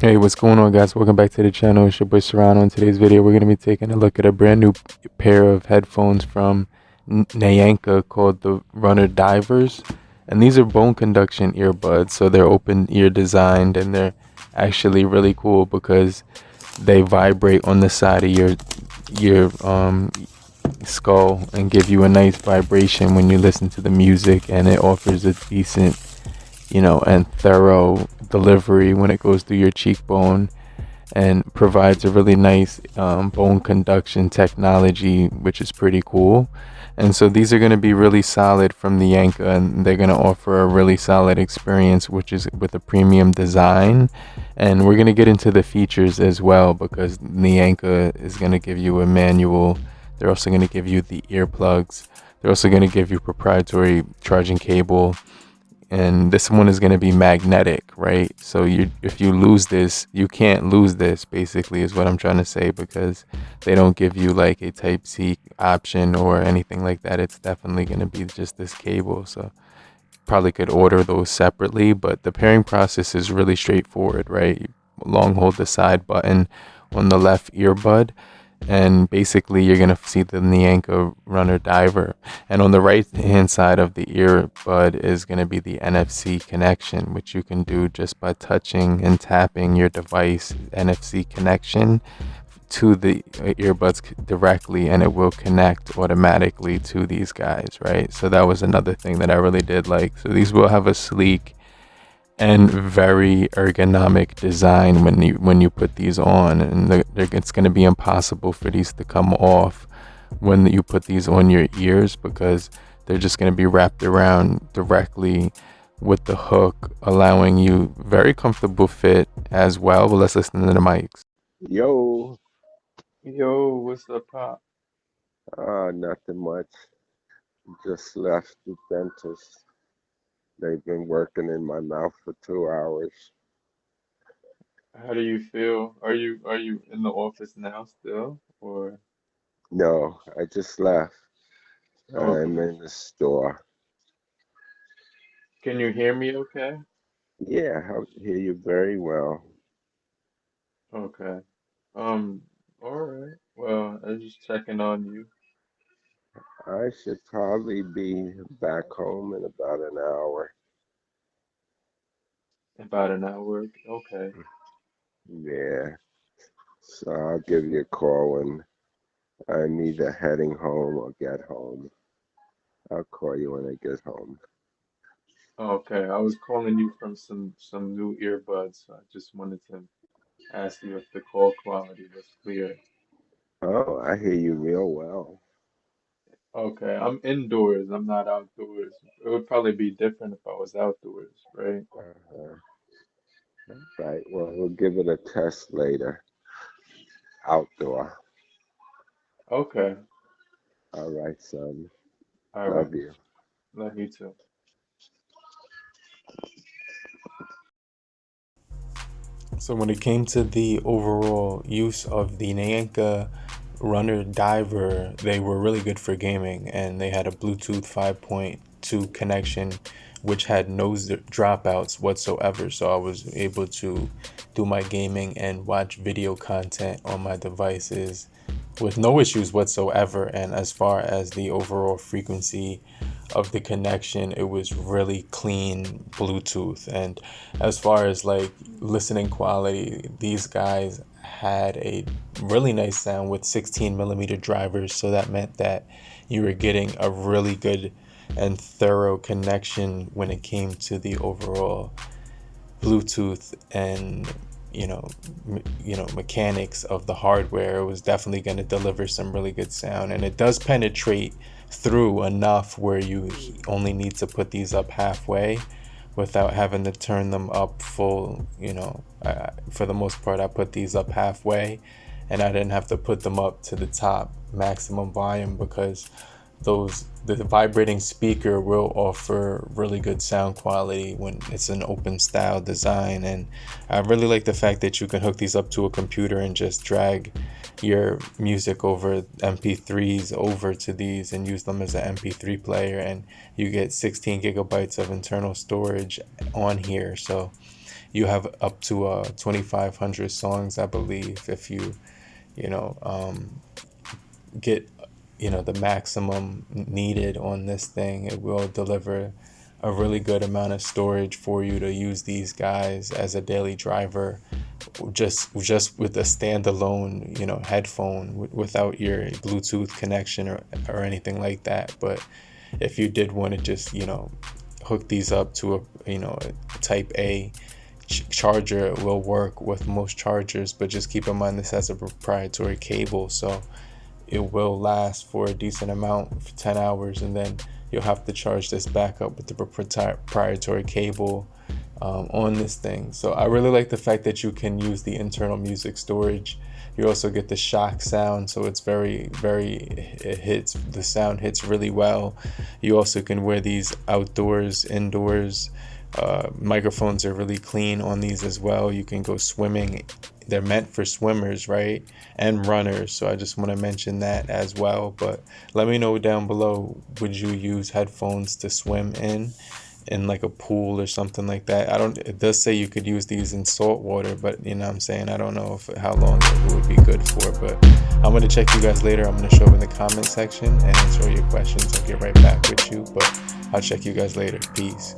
Hey, what's going on, guys? Welcome back to the channel. It's your boy Serrano. In today's video, we're going to be taking a look at a brand new pair of headphones from Naenka called the Runner Divers. And these are bone conduction earbuds, so they're open ear designed, and they're actually really cool because they vibrate on the side of your skull and give you a nice vibration when you listen to the music, and it offers a decent and thorough delivery when it goes through your cheekbone, and provides a really nice bone conduction technology, which is pretty cool. And so these are going to be really solid from the Naenka, and they're going to offer a really solid experience, which is with a premium design. And we're going to get into the features as well, because the Naenka is going to give you a manual. They're also going to give you the earplugs. They're also going to give you proprietary charging cable, and this one is going to be magnetic, right? So if you lose this, you can't lose this, basically, is what I'm trying to say, because they don't give you like a type C option or anything like that. It's definitely going to be just this cable. So probably could order those separately, but the pairing process is really straightforward, right? You long hold the side button on the left earbud, and basically you're gonna see the NAENKA-RUNNER DIVER, and on the right hand side of the earbud is gonna be the NFC connection, which you can do just by touching and tapping your device NFC connection to the earbuds directly, and it will connect automatically to these guys, right? So that was another thing that I really did like. So these will have a sleek and very ergonomic design when you put these on, and it's going to be impossible for these to come off when you put these on your ears, because they're just going to be wrapped around directly with the hook, allowing you very comfortable fit as well. But let's listen to the mics. Yo, Yo, what's up, Pop? nothing much. Just left the dentist. They've been working in my mouth for 2 hours. How do you feel? Are you in the office now still, or? No, I just left. I'm Okay. in the store. Can you hear me okay? Yeah, I hear you very well. Okay. Um, all right. Well, I was just checking on you. I should probably be back home in about an hour. About an hour. Okay. Yeah, so I'll give you a call when I'm either heading home or get home. I'll call you when I get home. Okay. I was calling you from some new earbuds, so I just wanted to ask you if the call quality was clear. Oh, I hear you real well. Okay. I'm indoors. I'm not outdoors. It would probably be different if I was outdoors, right? Uh-huh. Right, well, we'll give it a test later. Outdoor. Okay. All right, son. All right. Love you. Love you too. So when it came to the overall use of the Naenka Runner Diver, they were really good for gaming, and they had a Bluetooth 5.2 connection, which had no dropouts whatsoever. So I was able to do my gaming and watch video content on my devices with no issues whatsoever. And as far as the overall frequency of the connection, it was really clean Bluetooth. And as far as like listening quality, these guys had a really nice sound with 16 millimeter drivers. So that meant that you were getting a really good and thorough connection when it came to the overall Bluetooth and mechanics of the hardware. It was definitely going to deliver some really good sound, and it does penetrate through enough where you only need to put these up halfway without having to turn them up full. For the most part, I put these up halfway, and I didn't have to put them up to the top maximum volume, because the vibrating speaker will offer really good sound quality when it's an open style design. And I really like the fact that you can hook these up to a computer and just drag your music over MP3s over to these and use them as an MP3 player, and you get 16 gigabytes of internal storage on here. So you have up to 2,500 songs, I believe, if you get the maximum needed on this thing. It will deliver a really good amount of storage for you to use these guys as a daily driver, just with a standalone headphone, without your Bluetooth connection or anything like that. But if you did want to just hook these up to a type A charger, it will work with most chargers. But just keep in mind, this has a proprietary cable, so it will last for a decent amount for 10 hours, and then you'll have to charge this back up with the proprietary cable on this thing. So I really like the fact that you can use the internal music storage. You also get the shock sound, so it's the sound hits really well. You also can wear these outdoors, indoors. Microphones are really clean on these as well. You can go swimming. They're meant for swimmers, right? And runners. So I just want to mention that as well. But let me know down below, would you use headphones to swim in like a pool or something like that? It does say you could use these in salt water, but what I'm saying, I don't know how long it would be good for. But I'm going to check you guys later. I'm going to show up in the comment section and answer all your questions. I'll get right back with you, but I'll check you guys later. Peace.